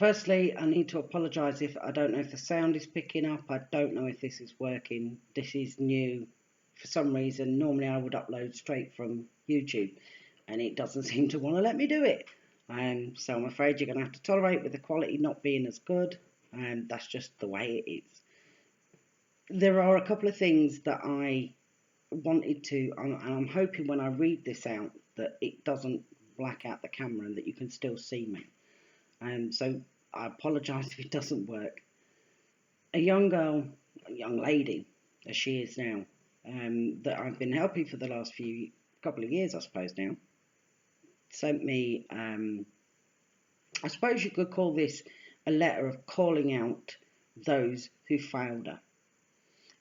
Firstly, I need to apologise if I don't know if the sound is picking up. I don't know if this is working. This is new. For some reason, normally I would upload straight from YouTube, and it doesn't seem to want to let me do it. So I'm afraid you're going to have to tolerate with the quality not being as good, and that's just the way it is. There are a couple of things that I wanted to, and I'm hoping when I read this out that it doesn't black out the camera and that you can still see me. So I apologise if it doesn't work. A young girl, a young lady, as she is now, that I've been helping for the last couple of years, I suppose now, sent me, I suppose you could call this a letter of calling out those who failed her.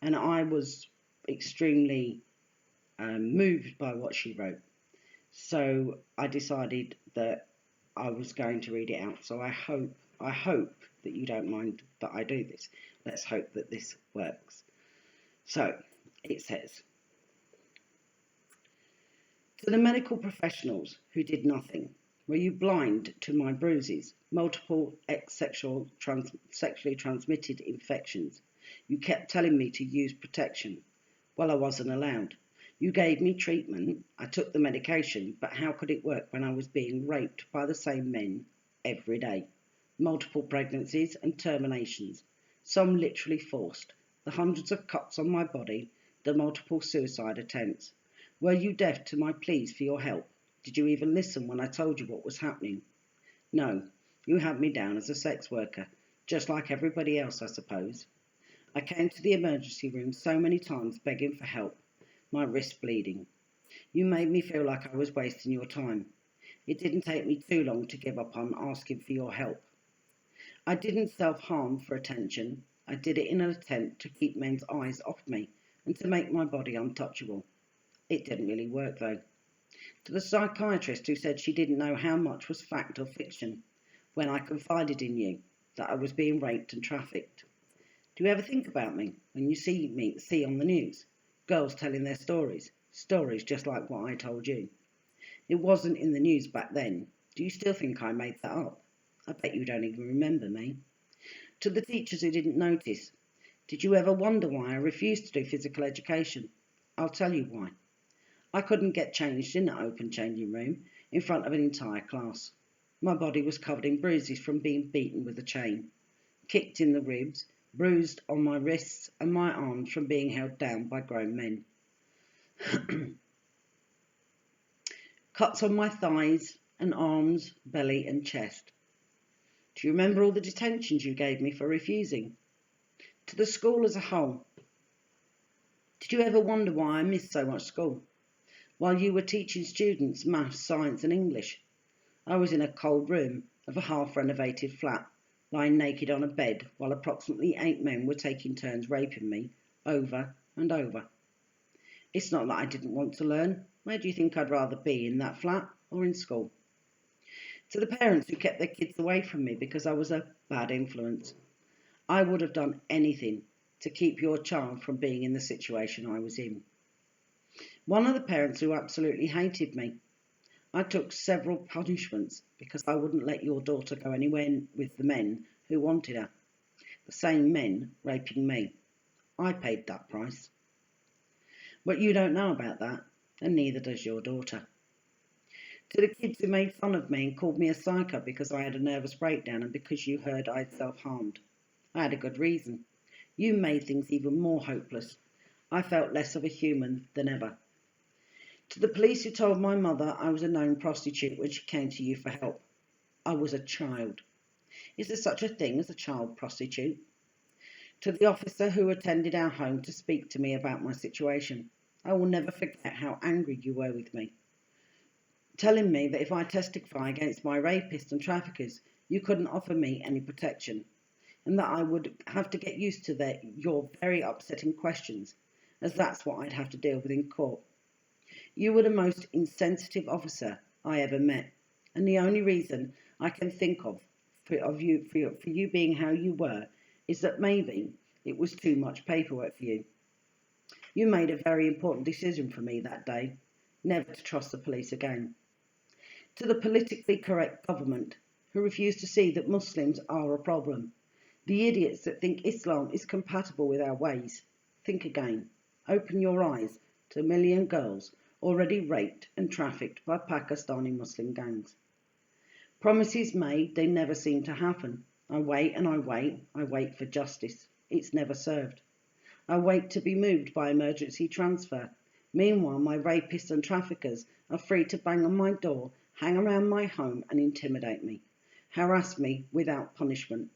And I was extremely moved by what she wrote. So I decided that I was going to read it out. So I hope that you don't mind that I do this. Let's hope that this works. So it says, to the medical professionals who did nothing, were you blind to my bruises, multiple sexually transmitted infections? You kept telling me to use protection. Well, I wasn't allowed. You gave me treatment, I took the medication, but how could it work when I was being raped by the same men every day? Multiple pregnancies and terminations, some literally forced, the hundreds of cuts on my body, the multiple suicide attempts. Were you deaf to my pleas for your help? Did you even listen when I told you what was happening? No, you had me down as a sex worker, just like everybody else, I suppose. I came to the emergency room so many times begging for help, my wrist bleeding. You made me feel like I was wasting your time. It didn't take me too long to give up on asking for your help. I didn't self-harm for attention. I did it in an attempt to keep men's eyes off me and to make my body untouchable. It didn't really work though. To the psychiatrist who said she didn't know how much was fact or fiction when I confided in you that I was being raped and trafficked. Do you ever think about me when you see on the news? Girls telling their stories just like what I told you. It wasn't in the news back then. Do you still think I made that up? I bet you don't even remember me. To the teachers who didn't notice, did you ever wonder why I refused to do physical education? I'll tell you why. I couldn't get changed in the open changing room in front of an entire class. My body was covered in bruises from being beaten with a chain, kicked in the ribs, bruised on my wrists and my arms from being held down by grown men. Cuts on my thighs and arms, belly and chest. Do you remember all the detentions you gave me for refusing? To the school as a whole. Did you ever wonder why I missed so much school? While you were teaching students maths, science and English, I was in a cold room of a half-renovated flat, lying naked on a bed while approximately 8 men were taking turns raping me over and over. It's not that I didn't want to learn. Where do you think I'd rather be, in that flat or in school? To the parents who kept their kids away from me because I was a bad influence, I would have done anything to keep your child from being in the situation I was in. One of the parents who absolutely hated me. I took several punishments because I wouldn't let your daughter go anywhere with the men who wanted her. The same men raping me. I paid that price. But you don't know about that, and neither does your daughter. To the kids who made fun of me and called me a psycho because I had a nervous breakdown and because you heard I'd self-harmed. I had a good reason. You made things even more hopeless. I felt less of a human than ever. To the police who told my mother I was a known prostitute when she came to you for help. I was a child. Is there such a thing as a child prostitute? To the officer who attended our home to speak to me about my situation. I will never forget how angry you were with me, telling me that if I testify against my rapists and traffickers, you couldn't offer me any protection, and that I would have to get used to your very upsetting questions, as that's what I'd have to deal with in court. You were the most insensitive officer I ever met, and the only reason I can think of for you being how you were is that maybe it was too much paperwork for you. You made a very important decision for me that day, never to trust the police again. To the politically correct government who refuse to see that Muslims are a problem, the idiots that think Islam is compatible with our ways. Think again. Open your eyes to a million girls already raped and trafficked by Pakistani Muslim gangs. Promises made, they never seem to happen. I wait and I wait for justice. It's never served. I wait to be moved by emergency transfer. Meanwhile, my rapists and traffickers are free to bang on my door, hang around my home and intimidate me, harass me without punishment.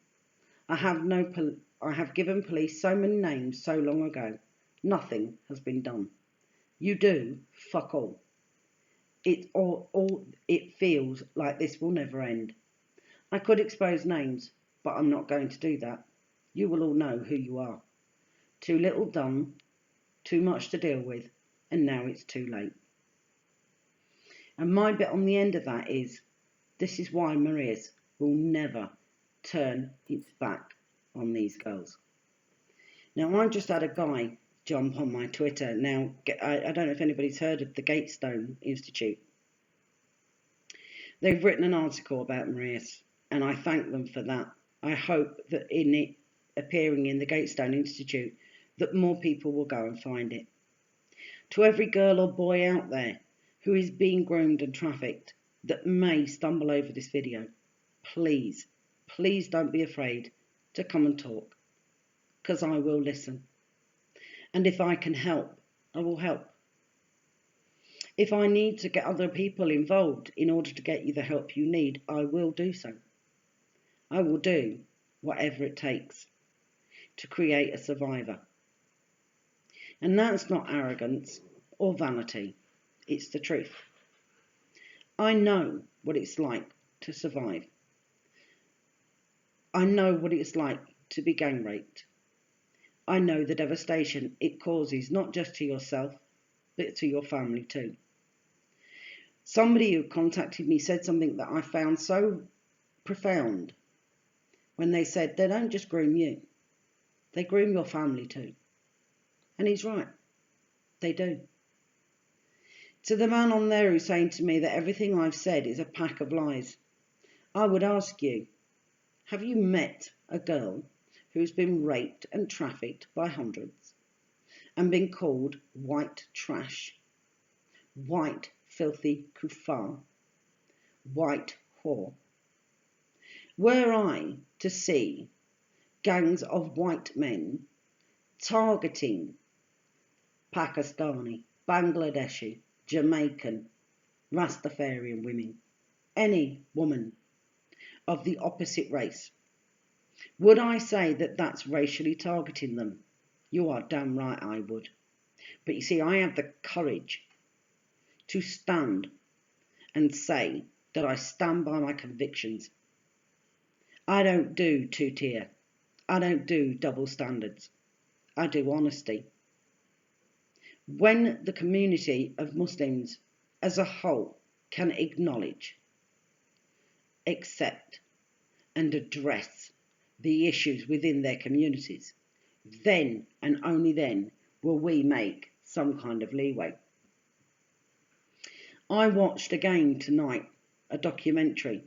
I have given police so many names so long ago. Nothing has been done. You do fuck all. It feels like this will never end. I could expose names, but I'm not going to do that. You will all know who you are. Too little done, too much to deal with, and now it's too late. And my bit on the end of that is, this is why Marius will never turn its back on these girls. Now, I just had a guy jump on my Twitter. Now, I don't know if anybody's heard of the Gatestone Institute. They've written an article about Marius, and I thank them for that. I hope that in it appearing in the Gatestone Institute, that more people will go and find it. To every girl or boy out there who is being groomed and trafficked that may stumble over this video, please, please don't be afraid to come and talk, because I will listen. And if I can help, I will help. If I need to get other people involved in order to get you the help you need, I will do so. I will do whatever it takes to create a survivor. And that's not arrogance or vanity, it's the truth. I know what it's like to survive. I know what it's like to be gang raped. I know the devastation it causes, not just to yourself, but to your family too. Somebody who contacted me said something that I found so profound when they said they don't just groom you, they groom your family too. And he's right, they do. To the man on there who's saying to me that everything I've said is a pack of lies, I would ask you, have you met a girl who's been raped and trafficked by hundreds and been called white trash, white filthy kuffar, white whore? Were I to see gangs of white men targeting Pakistani, Bangladeshi, Jamaican, Rastafarian women, any woman of the opposite race, would I say that that's racially targeting them? You are damn right I would. But you see, I have the courage to stand and say that I stand by my convictions. I don't do two-tier. I don't do double standards. I do honesty. When the community of Muslims as a whole can acknowledge, accept and address the issues within their communities, then and only then will we make some kind of leeway. I watched again tonight a documentary.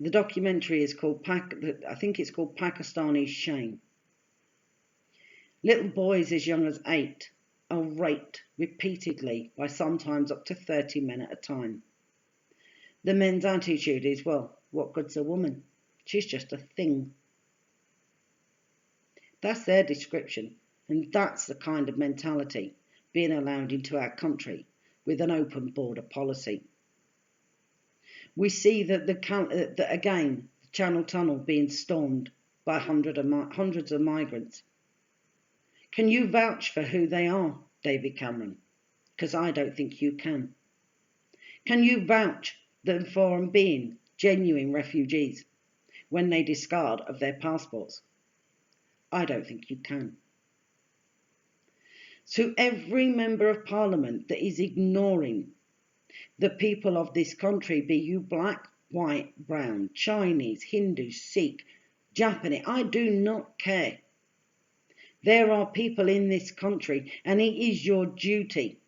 The documentary is called, I think it's called Pakistani Shame. Little boys as young as 8 are raped repeatedly by sometimes up to 30 men at a time. The men's attitude is, well, what good's a woman? She's just a thing. That's their description, and that's the kind of mentality being allowed into our country with an open border policy. We see that again, the Channel Tunnel being stormed by hundreds of migrants. Can you vouch for who they are, David Cameron? Because I don't think you can. Can you vouch for them being genuine refugees when they discard of their passports? I don't think you can. So every member of parliament that is ignoring the people of this country, be you black, white, brown, Chinese, Hindu, Sikh, Japanese, I do not care. There are people in this country, and it is your duty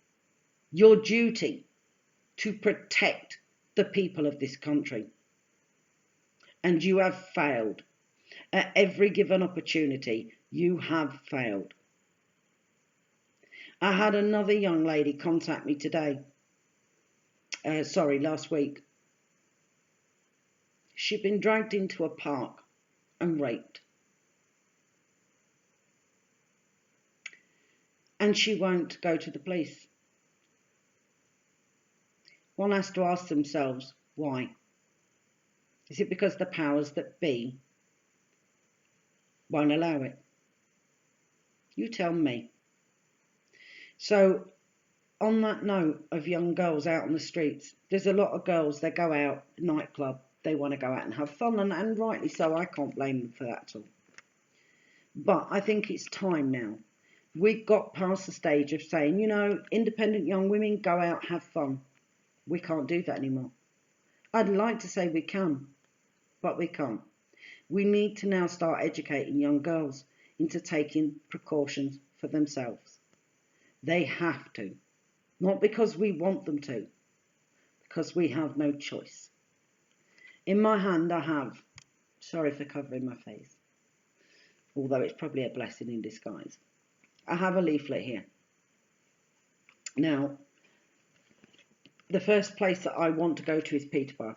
to protect the people of this country. And you have failed. At every given opportunity, you have failed. I had another young lady contact me today. Last week. She'd been dragged into a park and raped. And she won't go to the police. One has to ask themselves, why? Is it because the powers that be won't allow it? You tell me. So, on that note of young girls out on the streets, there's a lot of girls, they go out, nightclub, they want to go out and have fun, and rightly so, I can't blame them for that at all. But I think it's time now. We've got past the stage of saying, independent young women, go out, have fun. We can't do that anymore. I'd like to say we can, but we can't. We need to now start educating young girls into taking precautions for themselves. They have to. Not because we want them to, because we have no choice. In my hand I have, sorry for covering my face, although it's probably a blessing in disguise. I have a leaflet here. Now, the first place that I want to go to is Peterborough.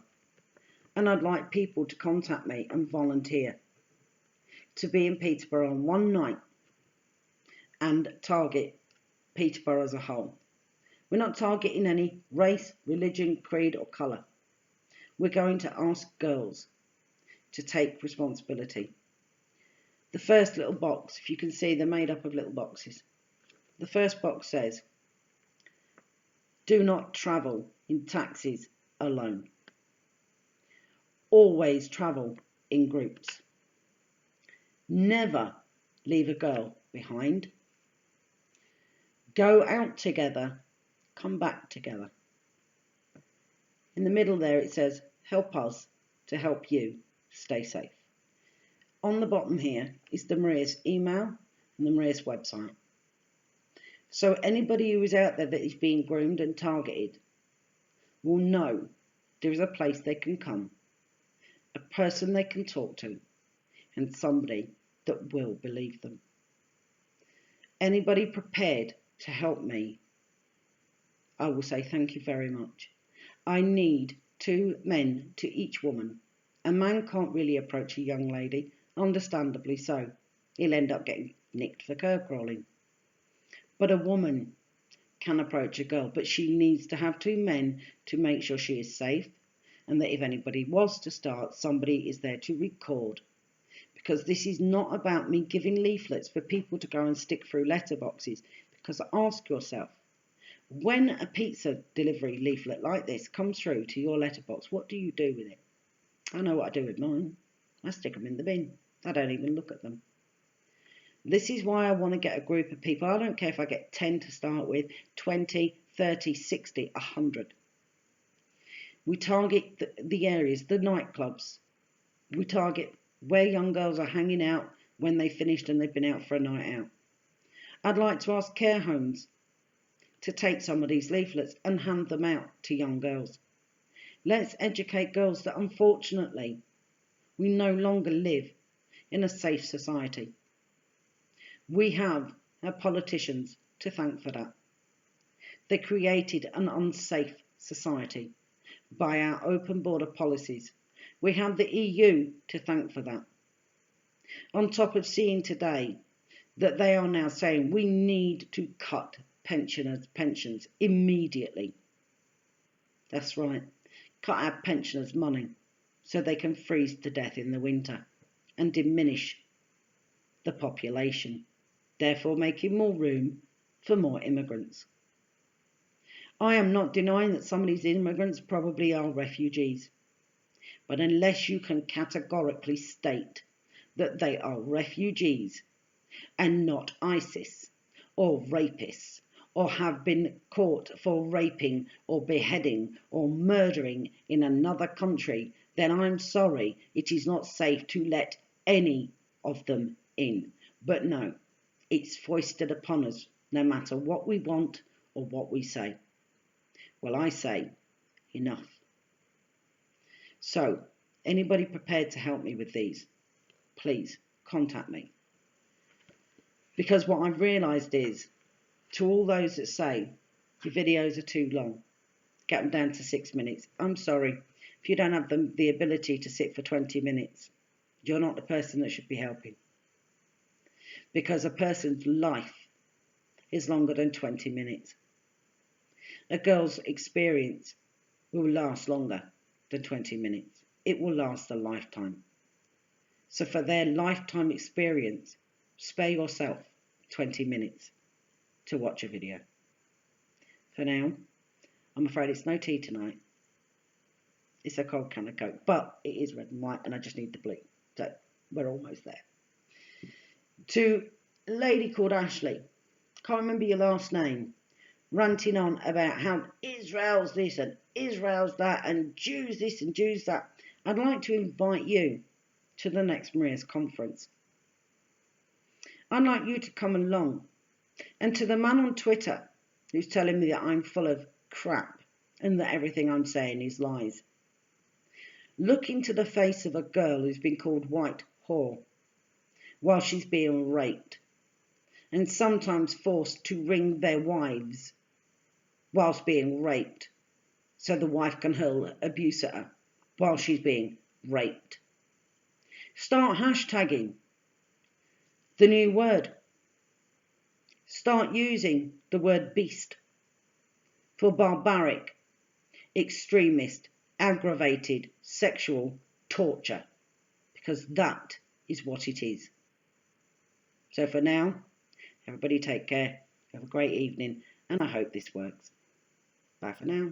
And I'd like people to contact me and volunteer to be in Peterborough on one night and target Peterborough as a whole. We're not targeting any race, religion, creed or colour. We're going to ask girls to take responsibility. The first little box, if you can see, they're made up of little boxes. The first box says, do not travel in taxis alone. Always travel in groups. Never leave a girl behind. Go out together, come back together. In the middle there it says, help us to help you stay safe. On the bottom here is the Maria's email and the Maria's website. So anybody who is out there that is being groomed and targeted will know there is a place they can come, a person they can talk to, and somebody that will believe them. Anybody prepared to help me, I will say thank you very much. I need 2 men to each woman. A man can't really approach a young lady, understandably so. He'll end up getting nicked for curb crawling. But a woman can approach a girl, but she needs to have 2 men to make sure she is safe, and that if anybody was to start, somebody is there to record. Because this is not about me giving leaflets for people to go and stick through letterboxes. Because ask yourself, when a pizza delivery leaflet like this comes through to your letterbox, what do you do with it? I know what I do with mine. I stick them in the bin. I don't even look at them. This is why I want to get a group of people. I don't care if I get 10 to start with, 20, 30, 60, 100. We target the areas, the nightclubs. We target where young girls are hanging out when they finished and they've been out for a night out. I'd like to ask care homes to take some of these leaflets and hand them out to young girls. Let's educate girls that unfortunately we no longer live in a safe society. We have our politicians to thank for that. They created an unsafe society by our open border policies. We have the EU to thank for that. On top of seeing today that they are now saying we need to cut pensioners' pensions immediately. That's right, cut our pensioners' money so they can freeze to death in the winter and diminish the population, therefore making more room for more immigrants. I am not denying that some of these immigrants probably are refugees, but unless you can categorically state that they are refugees and not ISIS or rapists or have been caught for raping or beheading or murdering in another country, then I'm sorry, it is not safe to let any of them in. But no, it's foisted upon us, no matter what we want or what we say. Well, I say, enough. So, Anybody prepared to help me with these, please contact me. Because what I've realised is, to all those that say your videos are too long, get them down to 6 minutes. I'm sorry, if you don't have the ability to sit for 20 minutes, you're not the person that should be helping. Because a person's life is longer than 20 minutes. A girl's experience will last longer than 20 minutes. It will last a lifetime. So for their lifetime experience, spare yourself 20 minutes to watch a video. For now, I'm afraid it's no tea tonight. It's a cold can of Coke, but it is red and white and I just need the blue. So we're almost there. To a lady called Ashley, can't remember your last name, ranting on about how Israel's this and Israel's that and Jews this and Jews that. I'd like to invite you to the next Maria's conference. I'd like you to come along. And to the man on Twitter who's telling me that I'm full of crap and that everything I'm saying is lies, look into the face of a girl who's been called white whore while she's being raped and sometimes forced to ring their wives whilst being raped so the wife can hurl abuse at her while she's being raped. Start hashtagging the new word. Start using the word beast for barbaric, extremist, aggravated sexual torture, because that is what it is. So for now, everybody take care, have a great evening, and I hope this works. Bye for now.